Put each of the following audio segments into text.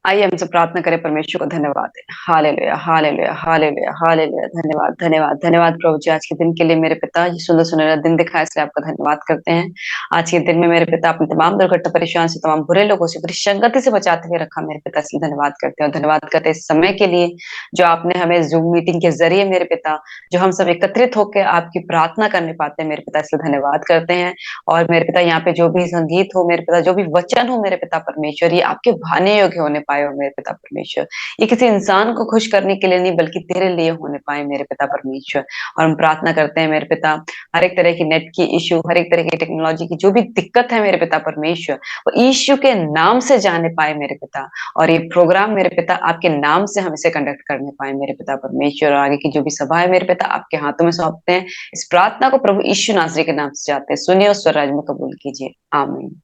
आइए हम सब प्रार्थना करें, परमेश्वर को धन्यवाद दें। Hallelujah, hallelujah, hallelujah, hallelujah. धन्यवाद, धन्यवाद, धन्यवाद प्रभु जी आज के दिन के लिए मेरे पिता ये सुंदर सुनहरा दिन दिखाया इसलिए आपका धन्यवाद करते हैं। आज के दिन में मेरे पिता अपने तमाम दुर्घटना परेशान से तमाम बुरे लोगों से बुरी संगति से बचाते हुए रखा मेरे पिता, इसलिए धन्यवाद करते हैं और धन्यवाद करते हैं इस समय के लिए जो आपने हमें ज़ूम मीटिंग के ज़रिए मेरे पिता जो हम सब एकत्रित होकर आपकी प्रार्थना करने पाते हैं मेरे पिता, इसलिए धन्यवाद करते हैं। और मेरे पिता यहाँ पे जो भी संगीत हो मेरे पिता, जो भी वचन हो मेरे पिता परमेश्वर, ये आपके भाने योग्य होने पाए हो मेरे पिता परमेश्वर। ये किसी इंसान को खुश करने के लिए नहीं बल्कि तेरे लिए होने पाए मेरे पिता परमेश्वर। और हम प्रार्थना करते हैं मेरे पिता, हर एक तरह की नेट की इश्यू, हर एक तरह की टेक्नोलॉजी की जो भी दिक्कत है मेरे पिता परमेश्वर, वो यीशु के नाम से जाने पाए मेरे पिता। और ये प्रोग्राम मेरे पिता आपके नाम से हम इसे कंडक्ट करने पाए मेरे पिता परमेश्वर। और आगे की जो भी सभा है मेरे पिता आपके हाथों में सौंपते हैं। इस प्रार्थना को प्रभु यीशु नासरी के नाम से चाहते हैं, सुनिए और स्वराज में कबूल कीजिए, आमीन।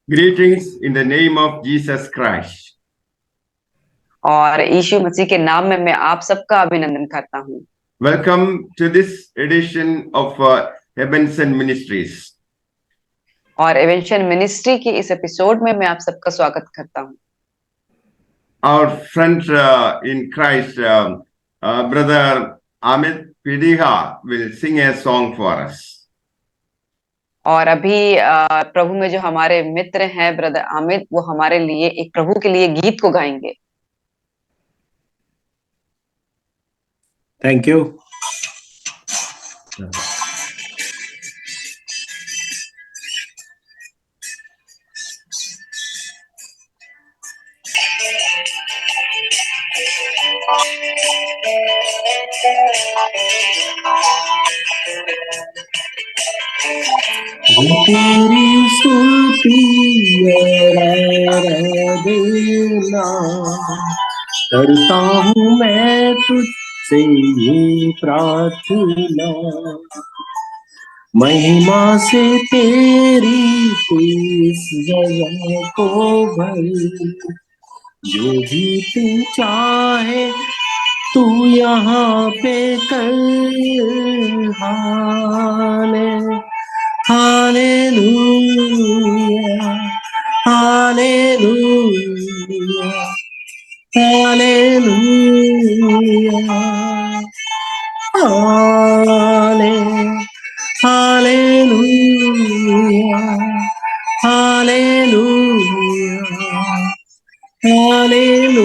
Greetings in the name of Jesus Christ. और यीशु मसीह के नाम में मैं आप सबका अभिनंदन करता हूँ। Welcome to this edition of Ebenson Ministries. और एवेंशन मिनिस्ट्री की इस एपिसोड में मैं आप सबका स्वागत करता हूँ। Our friend in Christ, Brother Amit Pidiha will sing a song for us. और अभी प्रभु में जो हमारे मित्र हैं ब्रदर अमित, वो हमारे लिए एक प्रभु के लिए गीत को गाएंगे। Thank you. तेरी स्तुति आराधना करता हूँ मैं तुझसे ये प्रार्थना, महिमा से तेरी इस जगह को भर, जो भी तू चाहे तू यहाँ पे कर। Hallelujah, hallelujah, hallelujah, hallelujah, hallelujah, hallelujah.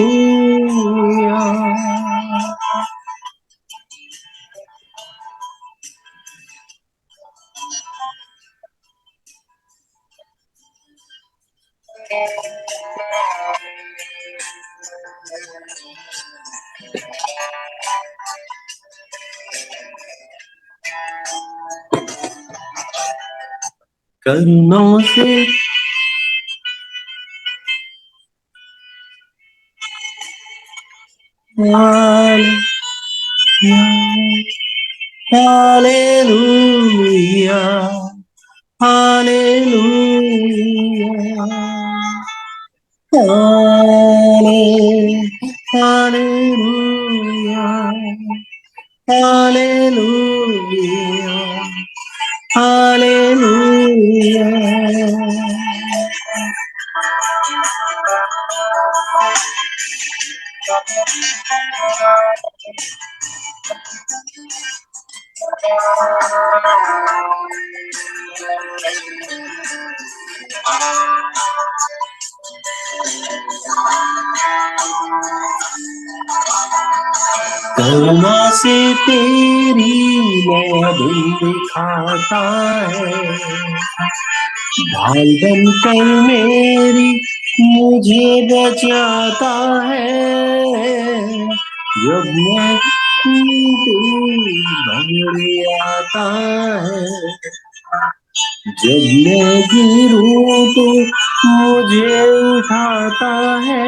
करुणों से hallelujah, hallelujah, hallelujah, hallelujah, hallelujah. करुणा से तेरी मैं धुन दिखाता है, ढाल बनकर मेरी मुझे बचाता है। जब मैं भंगड़ी आता है, जब मैं गिरूं तो मुझे उठाता है।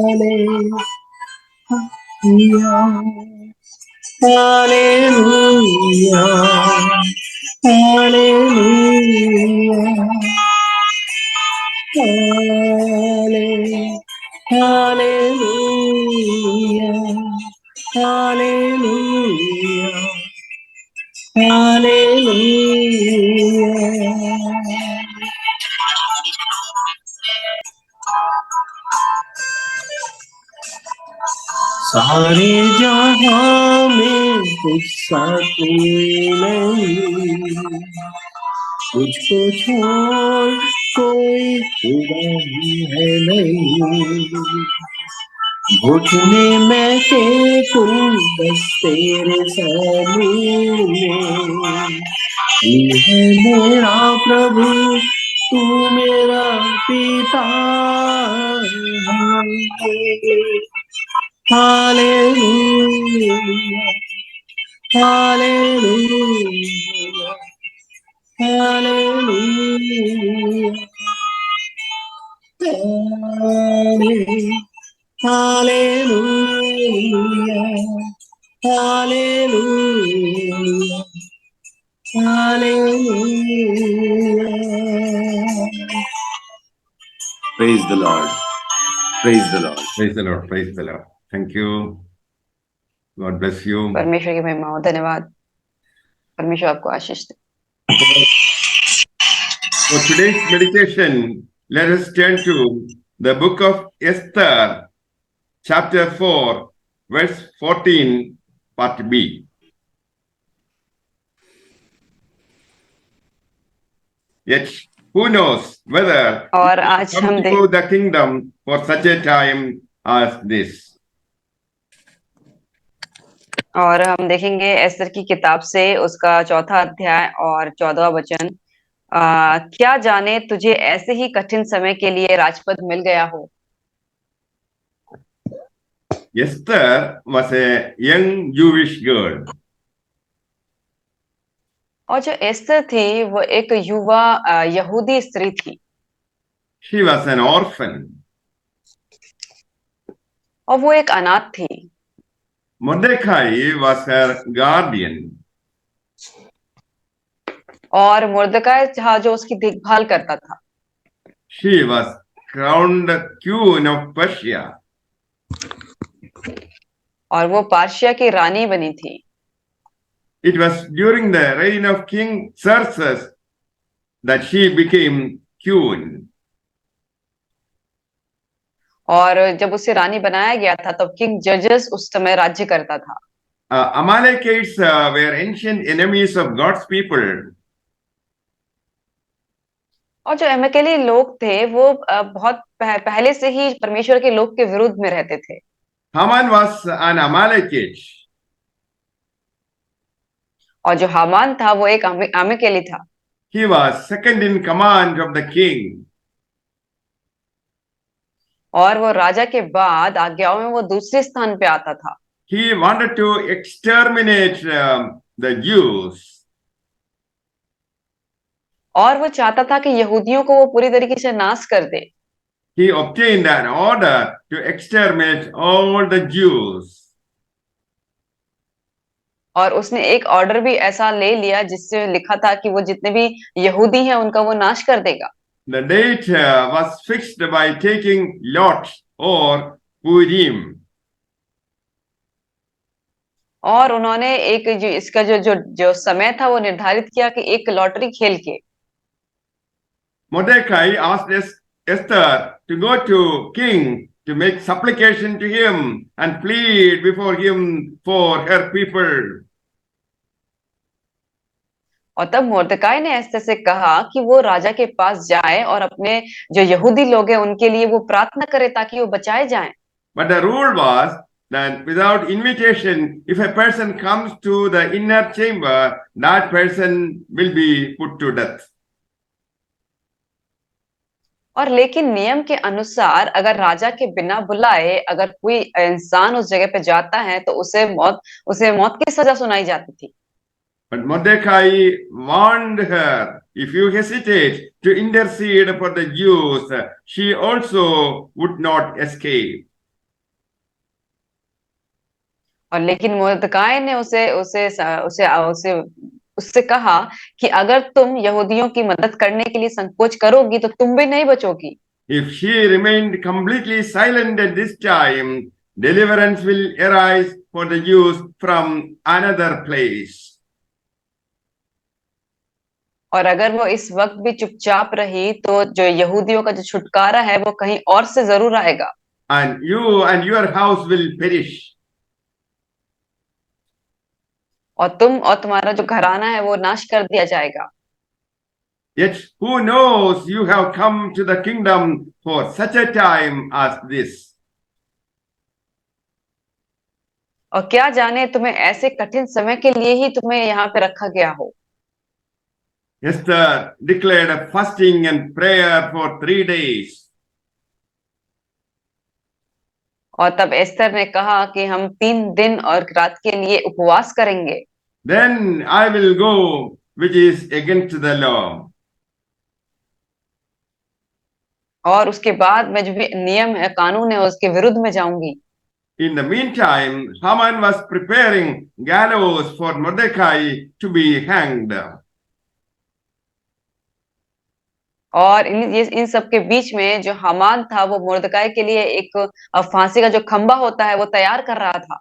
Hallelujah, hallelujah, hallelujah, hallelujah, hallelujah, hallelujah. सारे जहां में तुझसा कोई नहीं, तुझको छोड़ कोई खुदा है नहीं। घुटने में टेकूं बस तेरे सामने, तू है मेरा प्रभु, तू मेरा पिता। Hallelujah, hallelujah, hallelujah, hallelujah, hallelujah, hallelujah. Praise the Lord. Praise the Lord. Praise the Lord. Praise the Lord. Thank you. God bless you. परमेश्वर की महिमा हो। धन्यवाद। परमेश्वर आपको आशीष दे। For today's meditation, let us turn to the book of Esther, chapter 4, verse 14, part B. Yet who knows whether और we आज come हम to the kingdom for such a time as this. और हम देखेंगे एस्तर की किताब से उसका 4था अध्याय और 14वां वचन। क्या जाने तुझे ऐसे ही कठिन समय के लिए राजपद मिल गया हो। Esther was a young Jewish girl. और जो एस्तर थी वो एक युवा यहूदी स्त्री थी She was an orphan. और वो एक अनाथ थी। Mordecai was her guardian. और मुर्दकाय था जो उसकी देखभाल करता था। She was crowned queen of Persia. और वो पार्शिया की रानी बनी थी। It was during the reign of King Xerxes that she became queen. और जब उसे रानी बनाया गया था तब किंग जजेस उस समय राज्य करता था। Amalekites were ancient enemies of God's people. और जो अमेकेली लोग थे वो बहुत पहले से ही परमेश्वर के लोग के विरुद्ध में रहते थे। Haman was an Amalekite. और जो हामान था वो एक अमेकेली था। He was second in command of the king. और वो राजा के बाद आज्ञाओं में वो दूसरे स्थान पे आता था। He wanted to exterminate the Jews. और वो चाहता था कि यहूदियों को वो पूरी तरीके से नाश कर दे। He obtained an order to exterminate all the Jews. और उसने एक ऑर्डर भी ऐसा ले लिया जिससे लिखा था कि वो जितने भी यहूदी हैं उनका वो नाश कर देगा। The date was fixed by taking Lot or Purim. और उन्होंने एक जो इसका जो समय था वो निर्धारित किया कि एक लॉटरी खेल के। Mordecai asked Esther to go to king to make supplication to him and plead before him for her people. और तब मुर्दकाई ने एस्तर से कहा कि वो राजा के पास जाए और अपने जो यहूदी लोग हैं उनके लिए वो प्रार्थना करे ताकि वो बचाए जाएं। But the rule was that without invitation, if a person comes to the inner chamber, that person will be put to death. और लेकिन नियम के अनुसार अगर राजा के बिना बुलाए अगर कोई इंसान उस जगह पे जाता है तो उसे मौत की सजा सुनाई जाती थी। But Mordecai warned her, if you hesitate to intercede for the Jews, she also would not escape. और लेकिन मुर्दकाई ने उससे कहा कि अगर तुम यहूदियों की मदद करने के लिए संकोच करोगी तो तुम भी नहीं बचोगी। If she remained completely silent at this time, deliverance will arise for the Jews from another place. और अगर वो इस वक्त भी चुपचाप रही तो जो यहूदियों का जो छुटकारा है वो कहीं और से जरूर आएगा। And you and your house will perish. और तुम और तुम्हारा जो घराना है वो नाश कर दिया जाएगा। Yet who knows you have come to the kingdom for such a time as this. और क्या जाने तुम्हें ऐसे कठिन समय के लिए ही तुम्हें यहाँ पे रखा गया हो। Esther declared a fasting and prayer for 3 days. और तब एस्तर ने कहा कि हम 3 दिन और रात के लिए उपवास करेंगे। Then I will go, which is against the law. और उसके बाद मैं जो भी नियम है, कानून है, उसके विरुद्ध में जाऊंगी। In the meantime, Haman was preparing gallows for Mordecai to be hanged. और इन सब के बीच में जो हामान था वो मुर्दकाई के लिए एक फांसी का जो खंबा होता है वो तैयार कर रहा था।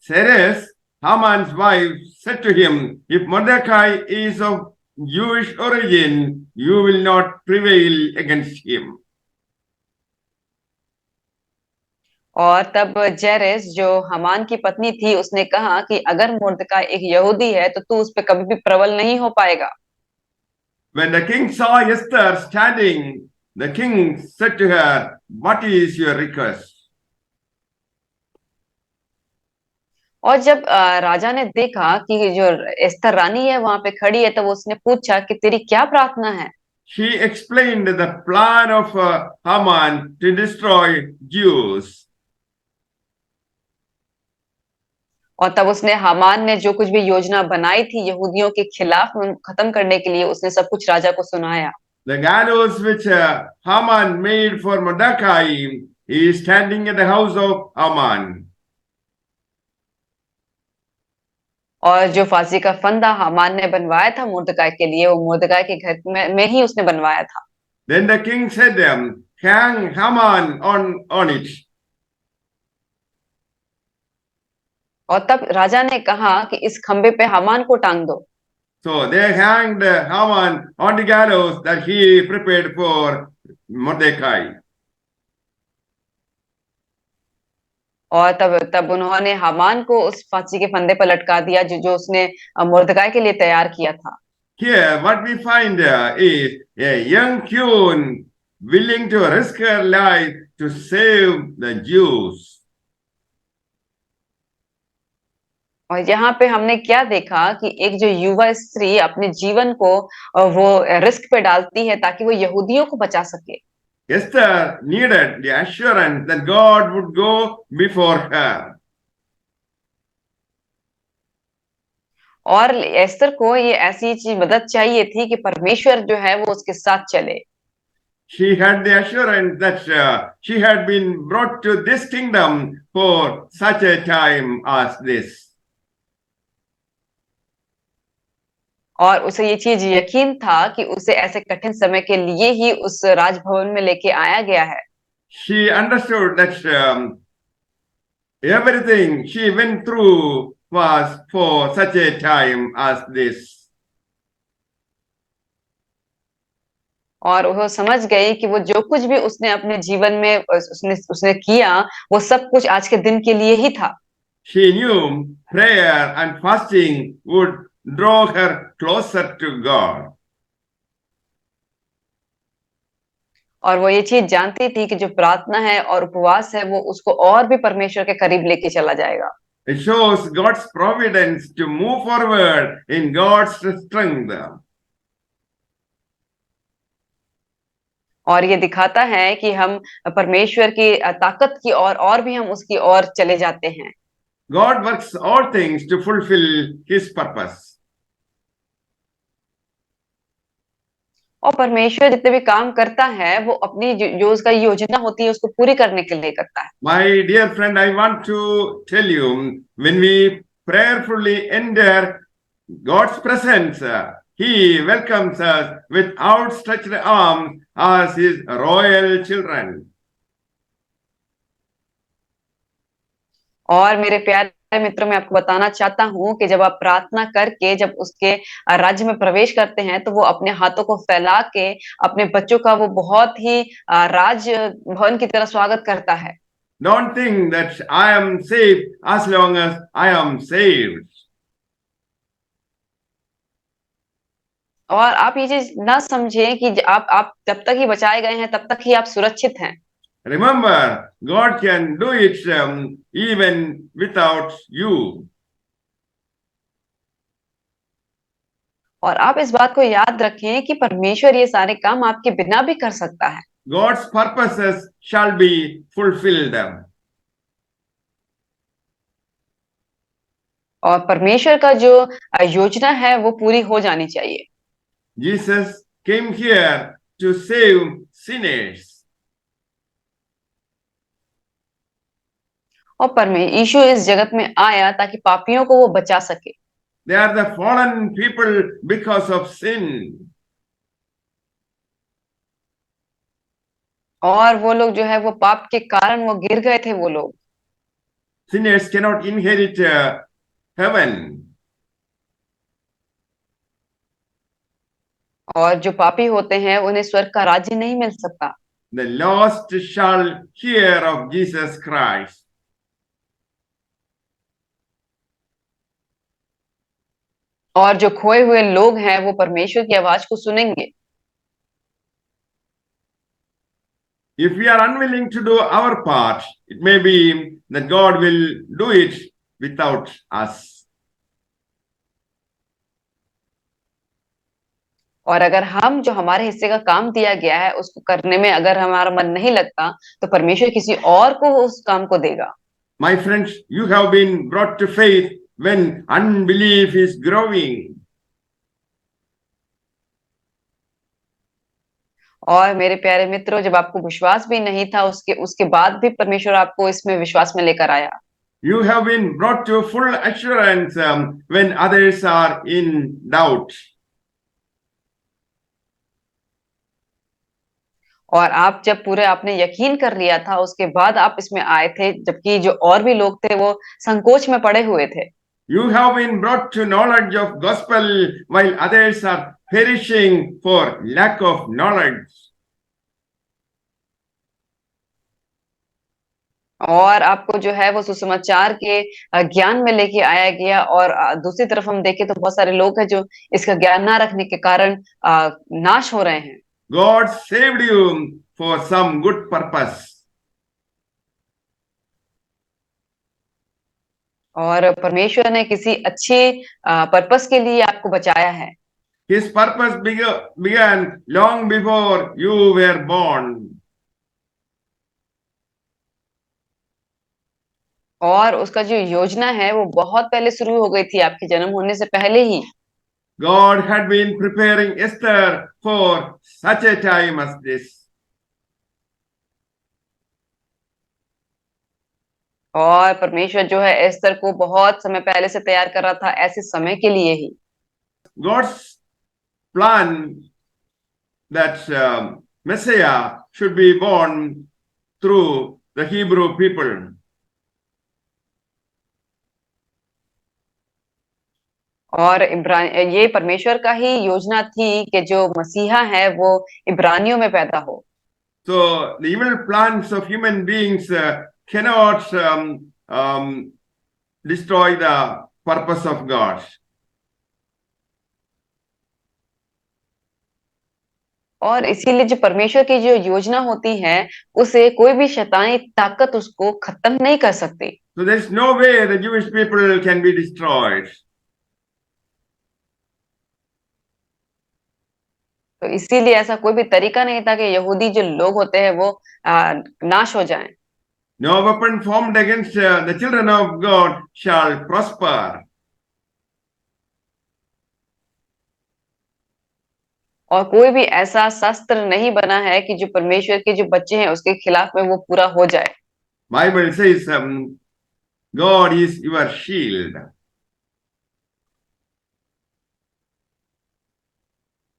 Ceres, Haman's wife, said to him, if Mordecai is of Jewish origin, you will not prevail against him. और तब जेरेस जो हामान की पत्नी थी उसने कहा कि अगर मुर्दकाई एक यहूदी है तो तू उस पे कभी भी प्रबल नहीं हो पाएगा। When the king saw Esther standing, the king said to her, what is your request? और जब राजा ने देखा कि जो एस्तर रानी है वहां पे खड़ी है तब उसने पूछा कि तेरी क्या प्रार्थना है। She explained the plan of Haman to destroy Jews. और तब उसने हामान ने जो कुछ भी योजना बनाई थी यहूदियों के खिलाफ खत्म करने के लिए उसने सब कुछ राजा को सुनाया। The gallows which Haman made for Mordecai is standing at the house of Haman. और जो फांसी का फंदा हामान ने बनवाया था मुर्दकाई के लिए वो मुर्दकाई के घर में ही उसने बनवाया था। Then the king said them, hang Haman on it. और तब राजा ने कहा कि इस खंबे पे हामान को टांग दो। So they hanged Haman on the gallows that he prepared for Mordecai. और तब उन्होंने हामान को उस फांसी के फंदे पर लटका दिया जो उसने मुर्दकाई के लिए तैयार किया था। Here, what we find is a young queen willing to risk her life to save the Jews. और यहाँ पे हमने क्या देखा कि एक जो युवा स्त्री अपने जीवन को वो रिस्क पे डालती है ताकि वो यहूदियों को बचा सके। Esther needed the assurance that God would go before her. और एस्तर को ये ऐसी चीज मदद चाहिए थी कि परमेश्वर जो है वो उसके साथ चले। She had the assurance that she had been brought to this kingdom for such a time as this. और उसे ये चीज यकीन था कि उसे ऐसे कठिन समय के लिए ही उस राजभवन में लेके आया गया है। She understood that everything she went through was for such a time as this. और वो समझ गई कि वो जो कुछ भी उसने अपने जीवन में उसने किया वो सब कुछ आज के दिन के लिए ही था। She knew prayer and fasting would draw her closer to God. और वो ये चीज जानती थी कि जो प्रार्थना है और उपवास है वो उसको और भी परमेश्वर के करीब लेके चला जाएगा। It shows God's providence to move forward in God's strength. और ये दिखाता है कि हम परमेश्वर की ताकत की और भी हम उसकी ओर चले जाते हैं। God works all things to fulfill His purpose. और परमेश्वर जितने भी काम करता है वो अपनी जो उसका योजना होती है उसको पूरी करने के लिए करता है। My dear friend, I want to tell you, when we prayerfully enter God's presence, He welcomes us with outstretched arms as His royal children. और मेरे प्यारे मित्रों मैं आपको बताना चाहता हूँ कि जब आप प्रार्थना करके जब उसके राज्य में प्रवेश करते हैं तो वो अपने हाथों को फैला के अपने बच्चों का वो बहुत ही राज भवन की तरह स्वागत करता है। Don't think that I am saved as long as I am saved. और आप ये चीज ना समझें कि आप जब तक ही बचाए गए हैं तब तक ही आप सुरक्षित हैं। Remember, God can do it even without you. और आप इस बात को याद रखें कि परमेश्वर ये सारे काम आपके बिना भी कर सकता है। God's purposes shall be fulfilled. और परमेश्वर का जो योजना है वो पूरी हो जानी चाहिए। Jesus came here to save sinners. और यीशु इस जगत में आया ताकि पापियों को वो बचा सके। They are the fallen people because of sin. और वो लोग जो है वो पाप के कारण वो गिर गए थे वो लोग। Sinners cannot inherit heaven. और जो पापी होते हैं उन्हें स्वर्ग का राज्य नहीं मिल सकता। The lost shall hear of Jesus Christ. और जो खोए हुए लोग हैं वो परमेश्वर की आवाज को सुनेंगे। If we are unwilling to do our part, it may be that God will do it without us. और अगर हम जो हमारे हिस्से का काम दिया गया है उसको करने में अगर हमारा मन नहीं लगता तो परमेश्वर किसी और को उस काम को देगा। My friends, you have been brought to faith when unbelief is growing. और मेरे प्यारे मित्रों, जब आपको विश्वास भी नहीं था उसके उसके बाद भी परमेश्वर आपको इसमें विश्वास में लेकर आया। You have been brought to full assurance when others are in doubt. और आप जब पूरे आपने यकीन कर लिया था उसके बाद आप इसमें आए थे, जबकि जो और भी लोग थे वो संकोच में पड़े हुए थे। You have been brought to knowledge of gospel while others are perishing for lack of knowledge. और आपको जो है वो सुसमाचार के ज्ञान में लेके आया गया। और दूसरी तरफ हम देखें तो बहुत सारे लोग हैं जो इसका ज्ञान ना रखने के कारण नाश हो रहे हैं। God saved you for some good purpose. और परमेश्वर ने किसी अच्छे पर्पस के लिए आपको बचाया है। His purpose began long before you were born. और उसका जो योजना है वो बहुत पहले शुरू हो गई थी, आपके जन्म होने से पहले ही। God had been preparing Esther for such a time as this. और परमेश्वर जो है एस्तर को बहुत समय पहले से तैयार कर रहा था ऐसे समय के लिए ही। God's plan that Messiah should be born through the Hebrew people. और ये परमेश्वर का ही योजना थी कि जो मसीहा है वो इब्रानियों में पैदा हो। So the evil plans of human beings cannot destroy the purpose of God. और इसीलिए जो परमेश्वर की जो योजना होती है उसे कोई भी शैतानी ताकत उसको खत्म नहीं कर सकती। So there's no way the Jewish people can be destroyed. तो इसीलिए ऐसा कोई भी तरीका नहीं था कि यहूदी जो लोग होते हैं वो नाश हो जाएं। No weapon formed against the children of God shall prosper. और कोई भी ऐसा शस्त्र नहीं बना है कि जो परमेश्वर के जो बच्चे हैं उसके खिलाफ में वो पूरा हो जाए। Bible says God is your shield.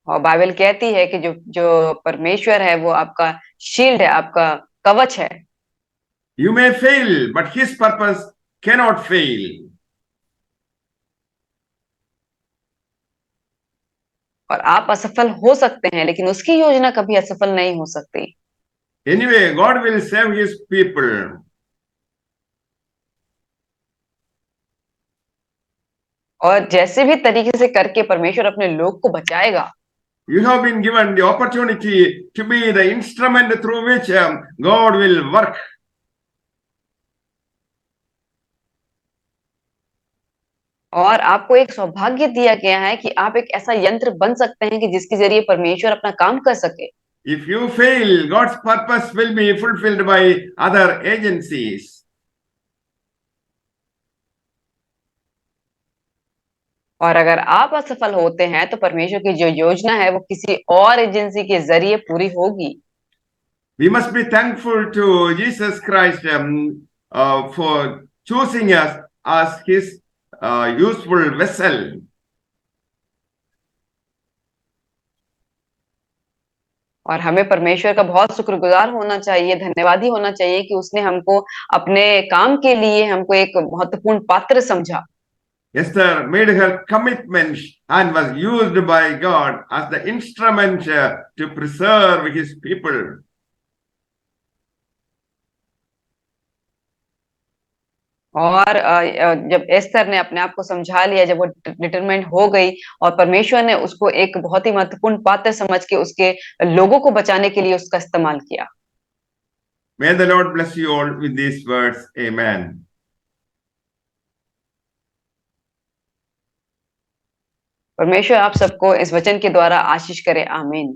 और बाइबल कहती है कि जो जो परमेश्वर है वो आपका शील्ड है, आपका कवच है। You may fail, but his purpose cannot fail. और आप असफल हो सकते हैं लेकिन उसकी योजना कभी असफल नहीं हो सकती। Anyway, God will save his people. और जैसे भी तरीके से करके परमेश्वर अपने लोग को बचाएगा। You have been given the opportunity to be the instrument through which God will work. और आपको एक सौभाग्य दिया गया है कि आप एक ऐसा यंत्र बन सकते हैं कि जिसके जरिए परमेश्वर अपना काम कर सके। If you fail, God's purpose will be fulfilled by other agencies. और अगर आप असफल होते हैं तो परमेश्वर की जो योजना है वो किसी और एजेंसी के जरिए पूरी होगी। We must be thankful to Jesus Christ for choosing us as his useful vessel. और हमें परमेश्वर का बहुत शुक्रगुजार होना चाहिए, धन्यवादी होना चाहिए कि उसने हमको अपने काम के लिए हमको एक महत्वपूर्ण पात्र समझा। Esther made her commitment and was used by God as the instrument to preserve his people. और जब एस्थर ने अपने आप को समझा लिया, जब वो डिटरमेंट हो गई और परमेश्वर ने उसको एक बहुत ही महत्वपूर्ण पात्र समझ के उसके लोगों को बचाने के लिए उसका इस्तेमाल किया। May the Lord bless you all with these words. Amen. परमेश्वर आप सबको इस वचन के द्वारा आशीष करे। आमीन।